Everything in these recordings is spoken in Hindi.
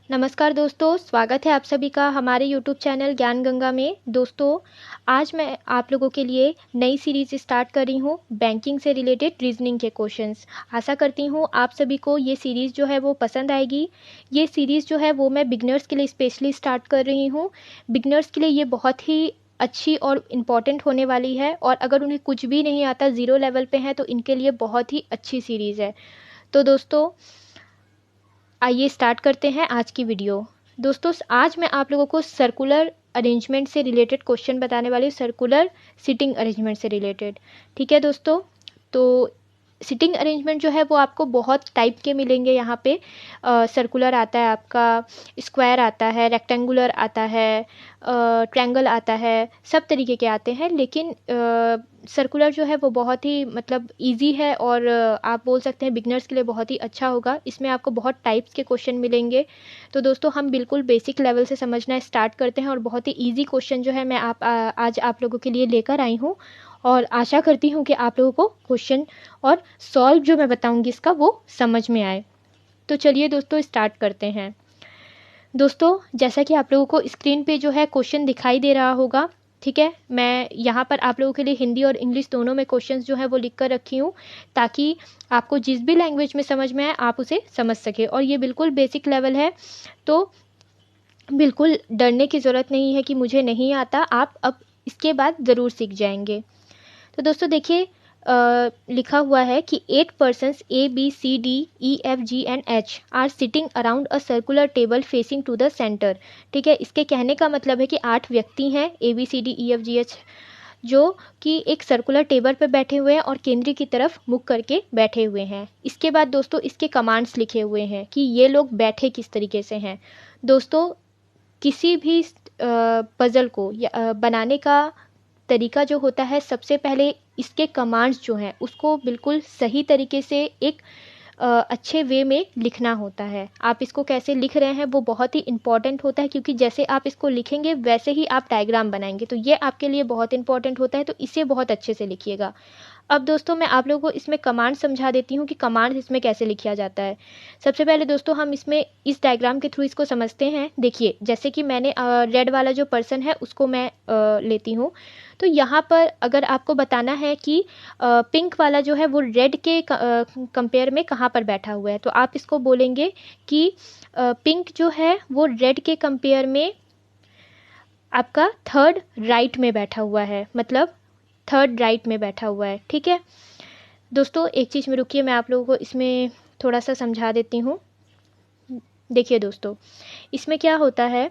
नमस्कार दोस्तों, स्वागत है आप सभी का हमारे यूट्यूब चैनल ज्ञान गंगा में। दोस्तों, आज मैं आप लोगों के लिए नई सीरीज़ स्टार्ट कर रही हूँ बैंकिंग से रिलेटेड रीजनिंग के क्वेश्चंस। आशा करती हूँ आप सभी को ये सीरीज़ जो है वो पसंद आएगी। ये सीरीज़ जो है वो मैं बिगनर्स के लिए स्पेशली स्टार्ट कर रही हूँ। बिगनर्स के लिए ये बहुत ही अच्छी और इम्पॉर्टेंट होने वाली है, और अगर उन्हें कुछ भी नहीं आता, ज़ीरो लेवल पे हैं, तो इनके लिए बहुत ही अच्छी सीरीज़ है। तो दोस्तों, आइए स्टार्ट करते हैं आज की वीडियो। दोस्तों, आज मैं आप लोगों को सर्कुलर अरेंजमेंट से रिलेटेड क्वेश्चन बताने वाली हूँ, सर्कुलर सिटिंग अरेंजमेंट से रिलेटेड। ठीक है दोस्तों, तो सिटिंग अरेंजमेंट जो है वो आपको बहुत टाइप के मिलेंगे यहाँ पे। सर्कुलर आता है, आपका स्क्वायर आता है, रेक्टेंगुलर आता है, ट्रायंगल आता है, सब तरीके के आते हैं। लेकिन सर्कुलर जो है वो बहुत ही मतलब इजी है, और आप बोल सकते हैं बिगनर्स के लिए बहुत ही अच्छा होगा। इसमें आपको बहुत टाइप्स के क्वेश्चन मिलेंगे। तो दोस्तों, हम बिल्कुल बेसिक लेवल से समझना स्टार्ट करते हैं, और बहुत ही इजी क्वेश्चन जो है मैं आज आप लोगों के लिए लेकर आई हूँ, और आशा करती हूँ कि आप लोगों को क्वेश्चन और सॉल्व जो मैं बताऊँगी इसका वो समझ में आए। तो चलिए दोस्तों, स्टार्ट करते हैं। दोस्तों, जैसा कि आप लोगों को स्क्रीन पे जो है क्वेश्चन दिखाई दे रहा होगा, ठीक है। मैं यहाँ पर आप लोगों के लिए हिंदी और इंग्लिश दोनों में क्वेश्चंस जो है वो लिख कर रखी हूँ, ताकि आपको जिस भी लैंग्वेज में समझ में आए आप उसे समझ सके। और ये बिल्कुल बेसिक लेवल है, तो बिल्कुल डरने की ज़रूरत नहीं है कि मुझे नहीं आता। आप अब इसके बाद ज़रूर सीख जाएंगे। तो दोस्तों देखिए, लिखा हुआ है कि 8 persons A B C D E F G and H are sitting around a circular table facing to the centre. ठीक है, इसके कहने का मतलब है कि 8 व्यक्ति हैं ABCDEFGH, जो कि एक सर्कुलर टेबल पर बैठे हुए हैं और केंद्र की तरफ मुख करके बैठे हुए हैं। इसके बाद दोस्तों इसके कमांड्स लिखे हुए हैं कि ये लोग बैठे किस तरीके से हैं। दोस्तों, किसी भी पज़ल को बनाने का तरीका जो होता है, सबसे पहले इसके कमांड्स जो हैं उसको बिल्कुल सही तरीके से एक अच्छे वे में लिखना होता है। आप इसको कैसे लिख रहे हैं वो बहुत ही इम्पॉर्टेंट होता है, क्योंकि जैसे आप इसको लिखेंगे वैसे ही आप डायग्राम बनाएंगे, तो ये आपके लिए बहुत इंपॉर्टेंट होता है। तो इसे बहुत अच्छे से लिखिएगा। अब दोस्तों, मैं आप लोगों को इसमें कमांड समझा देती हूँ कि कमांड इसमें कैसे लिखा जाता है। सबसे पहले दोस्तों हम इसमें इस डायग्राम के थ्रू इसको समझते हैं। देखिए, जैसे कि मैंने रेड वाला जो पर्सन है उसको मैं लेती हूँ। तो यहाँ पर अगर आपको बताना है कि पिंक वाला जो है वो रेड के कंपेयर में कहाँ पर बैठा हुआ है, तो आप इसको बोलेंगे कि पिंक जो है वो रेड के कंपेयर में आपका थर्ड राइट में बैठा हुआ है, मतलब थर्ड राइट में बैठा हुआ है। ठीक है दोस्तों, एक चीज़ में रुकिए, मैं आप लोगों को इसमें थोड़ा सा समझा देती हूँ। देखिए दोस्तों, इसमें क्या होता है,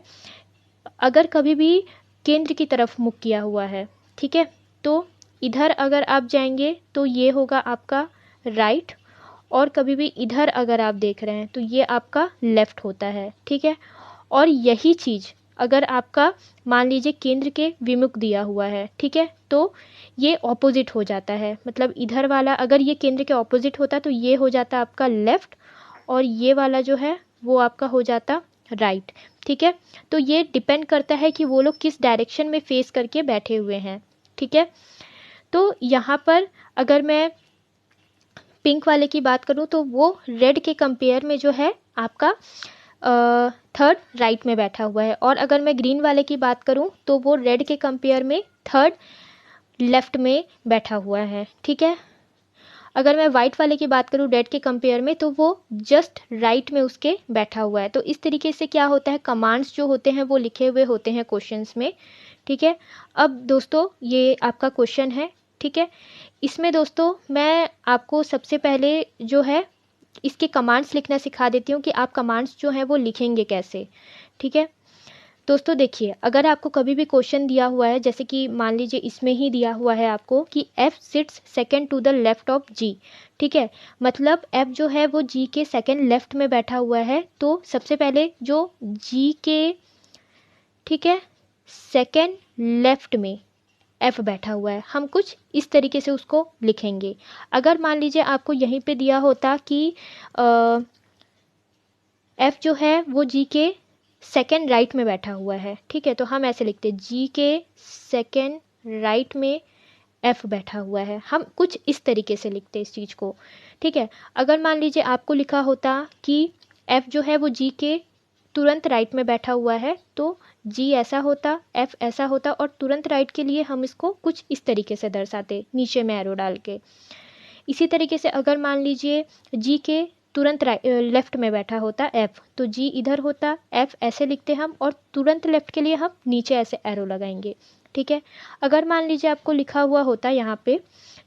अगर कभी भी केंद्र की तरफ मुख किया हुआ है, ठीक है, तो इधर अगर आप जाएंगे तो ये होगा आपका राइट, और कभी भी इधर अगर आप देख रहे हैं तो ये आपका लेफ़्ट होता है। ठीक है, और यही चीज़ अगर आपका मान लीजिए केंद्र के विमुख दिया हुआ है, ठीक है, तो ये ऑपोजिट हो जाता है। मतलब इधर वाला अगर ये केंद्र के ऑपोजिट होता तो ये हो जाता आपका लेफ़्ट, और ये वाला जो है वो आपका हो जाता राइट। ठीक है, तो ये डिपेंड करता है कि वो लोग किस डायरेक्शन में फेस करके बैठे हुए हैं। ठीक है, तो यहाँ पर अगर मैं पिंक वाले की बात करूँ तो वो रेड के कंपेयर में जो है आपका थर्ड राइट में बैठा हुआ है, और अगर मैं ग्रीन वाले की बात करूँ तो वो रेड के कंपेयर में थर्ड लेफ्ट में बैठा हुआ है। ठीक है, अगर मैं वाइट वाले की बात करूँ रेड के कंपेयर में, तो वो जस्ट राइट में उसके बैठा हुआ है। तो इस तरीके से क्या होता है, कमांड्स जो होते हैं वो लिखे हुए होते हैं क्वेश्चंस में। ठीक है, अब दोस्तों ये आपका क्वेश्चन है। ठीक है, इसमें दोस्तों मैं आपको सबसे पहले जो है इसके कमांड्स लिखना सिखा देती हूँ कि आप कमांड्स जो हैं वो लिखेंगे कैसे। ठीक है दोस्तों, देखिए, अगर आपको कभी भी क्वेश्चन दिया हुआ है, जैसे कि मान लीजिए इसमें ही दिया हुआ है आपको कि F sits second to the left of G। ठीक है, मतलब F जो है वो G के सेकेंड लेफ्ट में बैठा हुआ है। तो सबसे पहले जो G के, ठीक है, सेकेंड लेफ्ट में F बैठा हुआ है, हम कुछ इस तरीके से उसको लिखेंगे। अगर मान लीजिए आपको यहीं पे दिया होता कि F जो है वो G के सेकेंड राइट में बैठा हुआ है, ठीक है, तो हम ऐसे लिखते हैं G के सेकेंड राइट में F बैठा हुआ है। हम कुछ इस तरीके से लिखते हैं इस चीज़ को। ठीक है, अगर मान लीजिए आपको लिखा होता कि F जो है वो G के तुरंत राइट में बैठा हुआ है तो जी ऐसा होता, एफ ऐसा होता, और तुरंत राइट के लिए हम इसको कुछ इस तरीके से दर्शाते, नीचे में एरो डाल के। इसी तरीके से अगर मान लीजिए जी के तुरंत लेफ्ट में बैठा होता एफ, तो जी इधर होता, एफ ऐसे लिखते हम, और तुरंत लेफ्ट के लिए हम नीचे ऐसे एरो लगाएंगे। ठीक है। अगर मान लीजिए आपको लिखा हुआ होता यहाँ पे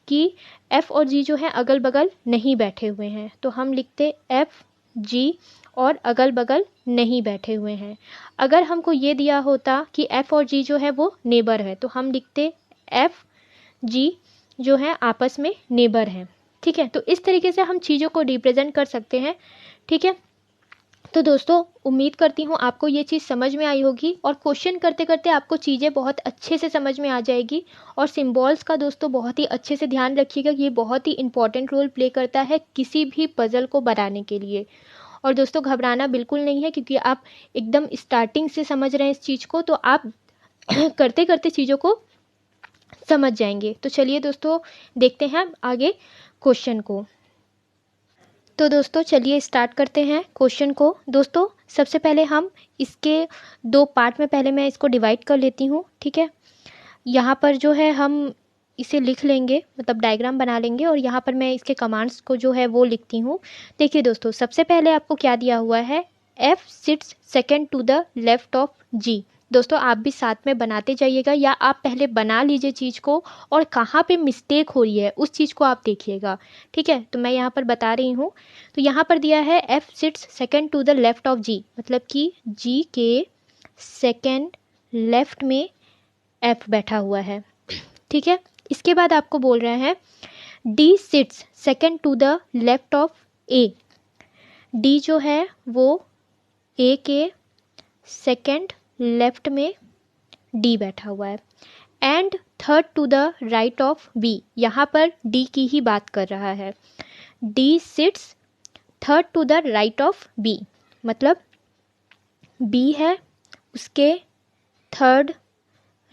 कि एफ और जी जो है अगल बगल नहीं बैठे हुए हैं, तो हम लिखते एफ जी और अगल बगल नहीं बैठे हुए हैं। अगर हमको ये दिया होता कि एफ और जी जो है वो नेबर है, तो हम लिखते एफ जी जो है आपस में नेबर हैं। ठीक है। तो इस तरीके से हम चीज़ों को रिप्रेजेंट कर सकते हैं। ठीक है। तो दोस्तों उम्मीद करती हूँ आपको ये चीज़ समझ में आई होगी, और क्वेश्चन करते करते आपको चीज़ें बहुत अच्छे से समझ में आ जाएगी। और सिंबल्स का दोस्तों बहुत ही अच्छे से ध्यान रखिएगा, ये बहुत ही इंपॉर्टेंट रोल प्ले करता है किसी भी पज़ल को बनाने के लिए। और दोस्तों घबराना बिल्कुल नहीं है, क्योंकि आप एकदम स्टार्टिंग से समझ रहे हैं इस चीज़ को, तो आप करते करते चीज़ों को समझ जाएंगे। तो चलिए दोस्तों देखते हैं आगे क्वेश्चन को। तो दोस्तों चलिए स्टार्ट करते हैं क्वेश्चन को। दोस्तों सबसे पहले हम इसके दो पार्ट में, पहले मैं इसको डिवाइड कर लेती हूँ। ठीक है। यहाँ पर जो है हम इसे लिख लेंगे, मतलब डायग्राम बना लेंगे, और यहाँ पर मैं इसके कमांड्स को जो है वो लिखती हूँ। देखिए दोस्तों सबसे पहले आपको क्या दिया हुआ है, F sits second to the left of G. दोस्तों आप भी साथ में बनाते जाइएगा, या आप पहले बना लीजिए चीज़ को, और कहाँ पे मिस्टेक हो रही है उस चीज़ को आप देखिएगा। ठीक है। तो मैं यहाँ पर बता रही हूँ। तो यहाँ पर दिया है F sits second to the left of G, मतलब कि जी के सेकेंड लेफ्ट में एफ बैठा हुआ है। ठीक है। इसके बाद आपको बोल रहे हैं D sits second to the left of A. D जो है वो ए के सेकेंड लेफ्ट में डी बैठा हुआ है। And third to the right of B, यहाँ पर डी की ही बात कर रहा है। D sits third to the right of B, मतलब बी है उसके थर्ड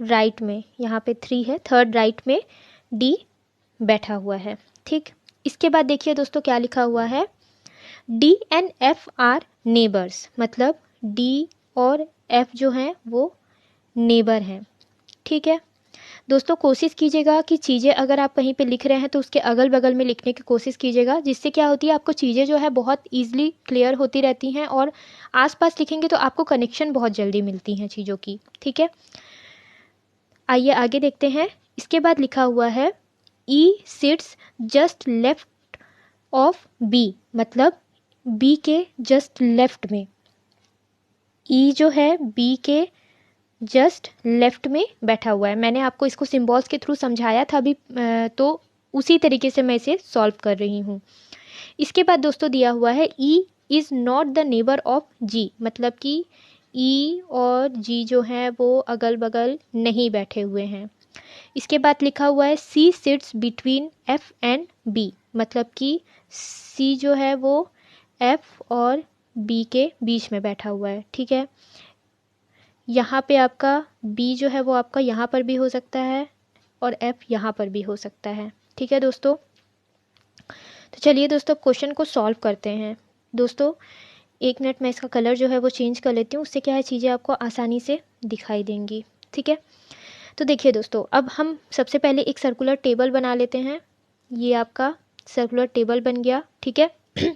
राइट में, यहाँ पे 3 है, थर्ड राइट में डी बैठा हुआ है। ठीक। इसके बाद देखिए दोस्तों क्या लिखा हुआ है, D and F R neighbours, मतलब डी और एफ जो हैं वो नेबर हैं। ठीक है। दोस्तों कोशिश कीजिएगा कि चीज़ें अगर आप कहीं पे लिख रहे हैं तो उसके अगल बगल में लिखने की कोशिश कीजिएगा, जिससे क्या होती है आपको चीज़ें जो है बहुत ईजिली क्लियर होती रहती हैं, और आसपास लिखेंगे तो आपको कनेक्शन बहुत जल्दी मिलती हैं चीज़ों की। ठीक है। आइए आगे देखते हैं। इसके बाद लिखा हुआ है E sits just left of B, मतलब बी के जस्ट लेफ्ट में। ई जो है बी के जस्ट लेफ्ट में बैठा हुआ है। मैंने आपको इसको सिंबल्स के थ्रू समझाया था अभी, तो उसी तरीके से मैं इसे सॉल्व कर रही हूँ। इसके बाद दोस्तों दिया हुआ है E is not the neighbour of G, मतलब कि ई और जी जो हैं वो अगल बगल नहीं बैठे हुए हैं। इसके बाद लिखा हुआ है C sits between F and B, मतलब कि सी जो है वो एफ और बी के बीच में बैठा हुआ है। ठीक है। यहाँ पे आपका बी जो है वो आपका यहाँ पर भी हो सकता है, और एफ यहाँ पर भी हो सकता है। ठीक है दोस्तों। तो चलिए दोस्तों क्वेश्चन को सॉल्व करते हैं। दोस्तों 1 मिनट मैं इसका कलर जो है वो चेंज कर लेती हूँ, उससे क्या है चीज़ें आपको आसानी से दिखाई देंगी। ठीक है। तो देखिए दोस्तों अब हम सबसे पहले एक सर्कुलर टेबल बना लेते हैं। ये आपका सर्कुलर टेबल बन गया। ठीक है।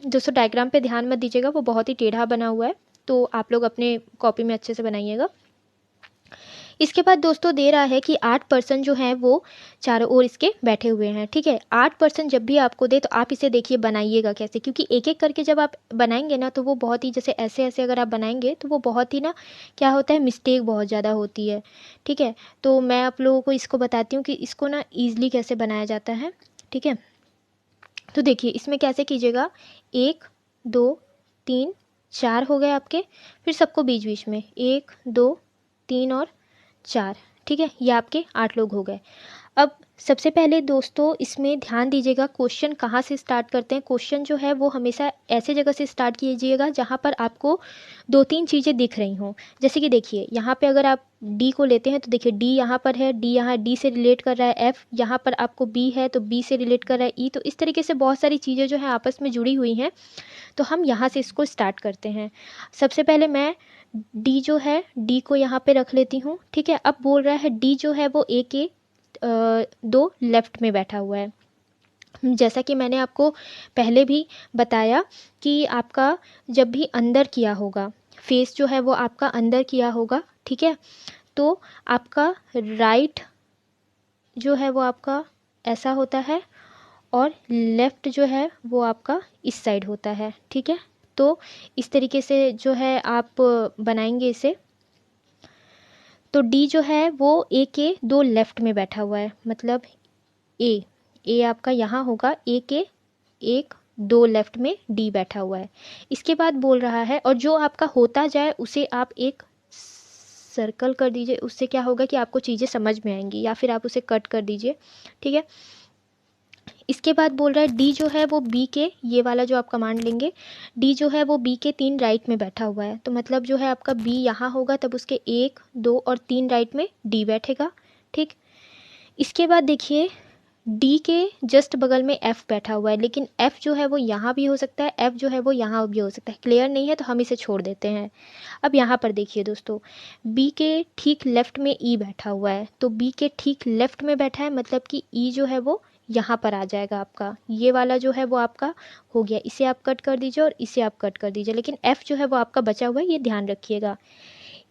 दोस्तों डायग्राम पे ध्यान मत दीजिएगा, वो बहुत ही टेढ़ा बना हुआ है, तो आप लोग अपने कॉपी में अच्छे से बनाइएगा। इसके बाद दोस्तों दे रहा है कि 8 पर्सन जो हैं वो चारों ओर इसके बैठे हुए हैं। ठीक है। 8 पर्सन जब भी आपको दे तो आप इसे देखिए बनाइएगा कैसे, क्योंकि एक एक करके जब आप बनाएंगे ना तो वो बहुत ही, जैसे ऐसे ऐसे अगर आप बनाएंगे तो वो बहुत ही ना क्या होता है, मिस्टेक बहुत ज़्यादा होती है। ठीक है। तो मैं आप लोगों को इसको बताती हूँ कि इसको ना ईजिली कैसे बनाया जाता है। ठीक है। तो देखिए इसमें कैसे कीजिएगा, 1 2 3 4 हो गए आपके, फिर सबको बीच बीच में 1 2 3 और 4। ठीक है। ये आपके 8 लोग हो गए। अब सबसे पहले दोस्तों इसमें ध्यान दीजिएगा क्वेश्चन कहाँ से स्टार्ट करते हैं। क्वेश्चन जो है वो हमेशा ऐसे जगह से स्टार्ट कीजिएगा जहाँ पर आपको दो तीन चीज़ें दिख रही हों। जैसे कि देखिए यहाँ पे अगर आप डी को लेते हैं तो देखिए डी यहाँ पर है, डी यहाँ डी से रिलेट कर रहा है, एफ यहाँ पर आपको बी है तो बी से रिलेट कर रहा है ई। तो इस तरीके से बहुत सारी चीज़ें जो है आपस में जुड़ी हुई हैं। तो हम यहाँ से इसको स्टार्ट करते हैं। सबसे पहले मैं डी जो है डी को यहाँ पे रख लेती हूँ, ठीक है। अब बोल रहा है डी जो है वो ए के दो लेफ्ट में बैठा हुआ है। जैसा कि मैंने आपको पहले भी बताया कि आपका जब भी अंदर किया होगा, फेस जो है वो आपका अंदर किया होगा, ठीक है, तो आपका राइट जो है वो आपका ऐसा होता है और लेफ़्ट जो है वो आपका इस साइड होता है, ठीक है। तो इस तरीके से जो है आप बनाएंगे इसे। तो डी जो है वो ए के दो लेफ़्ट में बैठा हुआ है, मतलब ए आपका यहाँ होगा, ए के एक दो लेफ़्ट में डी बैठा हुआ है। इसके बाद बोल रहा है और जो आपका होता जाए उसे आप एक सर्कल कर दीजिए। उससे क्या होगा कि आपको चीज़ें समझ में आएंगी, या फिर आप उसे कट कर दीजिए, ठीक है। इसके बाद बोल रहा है डी जो है वो बी के, ये वाला जो आप कमांड लेंगे, डी जो है वो बी के 3 राइट में बैठा हुआ है। तो मतलब जो है आपका बी यहाँ होगा तब उसके 1 2 और 3 राइट में डी बैठेगा, ठीक। इसके बाद देखिए डी के जस्ट बगल में एफ़ बैठा हुआ है, लेकिन एफ़ जो है वो यहाँ भी हो सकता है, एफ़ जो है वो यहाँ भी हो सकता है। क्लियर नहीं है तो हम इसे छोड़ देते हैं। अब यहाँ पर देखिए दोस्तों, बी के ठीक लेफ़्ट में ई बैठा हुआ है। तो बी के ठीक लेफ़्ट में बैठा है, मतलब कि ई जो है वो यहाँ पर आ जाएगा आपका। ये वाला जो है वो आपका हो गया, इसे आप कट कर दीजिए और इसे आप कट कर दीजिए, लेकिन एफ़ जो है वो आपका बचा हुआ है, ये ध्यान रखिएगा।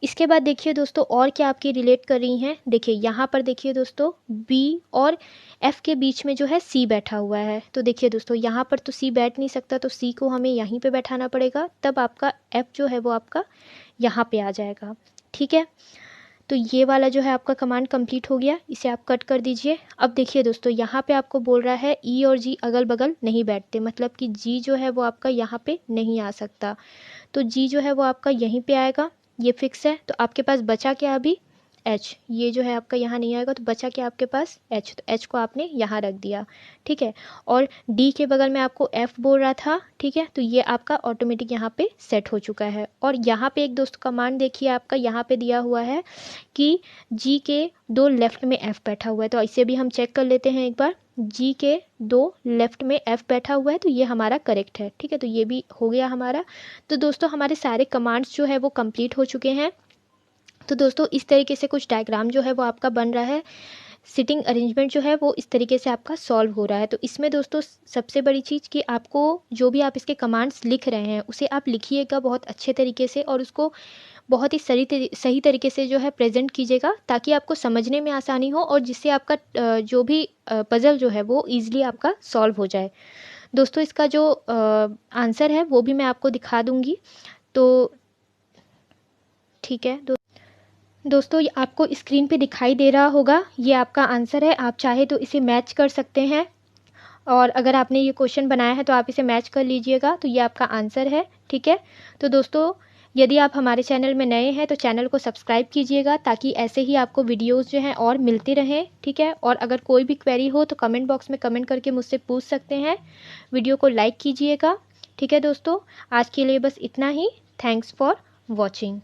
इसके बाद देखिए दोस्तों और क्या आपकी रिलेट कर रही हैं। देखिए यहाँ पर देखिए दोस्तों बी और एफ़ के बीच में जो है सी बैठा हुआ है। तो देखिए दोस्तों यहाँ पर तो सी बैठ नहीं सकता, तो सी को हमें यहीं पे बैठाना पड़ेगा, तब आपका एफ़ जो है वो आपका यहाँ पे आ जाएगा, ठीक है। तो ये वाला जो है आपका कमांड कंप्लीट हो गया, इसे आप कट कर दीजिए। अब देखिए दोस्तों यहाँ पे आपको बोल रहा है ई और जी अगल बगल नहीं बैठते, मतलब कि जी जो है वो आपका यहाँ पे नहीं आ सकता। तो जी जो है वो आपका यहीं पे आएगा, ये फिक्स है। तो आपके पास बचा क्या अभी, एच। ये जो है आपका यहाँ नहीं आएगा, तो बचा क्या आपके पास, एच। तो एच को आपने यहाँ रख दिया, ठीक है। और डी के बगल में आपको एफ बोल रहा था, ठीक है, तो ये आपका ऑटोमेटिक यहाँ पे सेट हो चुका है। और यहाँ पे एक दोस्तों कमांड देखिए आपका यहाँ पे दिया हुआ है कि जी के दो लेफ़्ट में एफ़ बैठा हुआ है। तो इसे भी हम चेक कर लेते हैं एक बार। जी के दो लेफ़्ट में एफ़ बैठा हुआ है, तो ये हमारा करेक्ट है, ठीक है। तो ये भी हो गया हमारा। तो दोस्तों हमारे सारे कमांड्स जो है वो कंप्लीट हो चुके हैं। तो दोस्तों इस तरीके से कुछ डायग्राम जो है वो आपका बन रहा है। सिटिंग अरेंजमेंट जो है वो इस तरीके से आपका सॉल्व हो रहा है। तो इसमें दोस्तों सबसे बड़ी चीज़ कि आपको जो भी आप इसके कमांड्स लिख रहे हैं उसे आप लिखिएगा बहुत अच्छे तरीके से, और उसको बहुत ही सही तरीके से जो है प्रेजेंट कीजिएगा, ताकि आपको समझने में आसानी हो और जिससे आपका जो भी पज़ल जो है वो ईज़िली आपका सॉल्व हो जाए। दोस्तों इसका जो आंसर है वो भी मैं आपको दिखा दूँगी, तो ठीक है। दोस्तों ये आपको स्क्रीन पे दिखाई दे रहा होगा, ये आपका आंसर है। आप चाहे तो इसे मैच कर सकते हैं, और अगर आपने ये क्वेश्चन बनाया है तो आप इसे मैच कर लीजिएगा। तो ये आपका आंसर है, ठीक है। तो दोस्तों यदि आप हमारे चैनल में नए हैं तो चैनल को सब्सक्राइब कीजिएगा, ताकि ऐसे ही आपको वीडियोस जो हैं और मिलते रहें, ठीक है। और अगर कोई भी क्वेरी हो तो कमेंट बॉक्स में कमेंट करके मुझसे पूछ सकते हैं। वीडियो को लाइक कीजिएगा, ठीक है दोस्तों। आज के लिए बस इतना ही। Thanks for watching.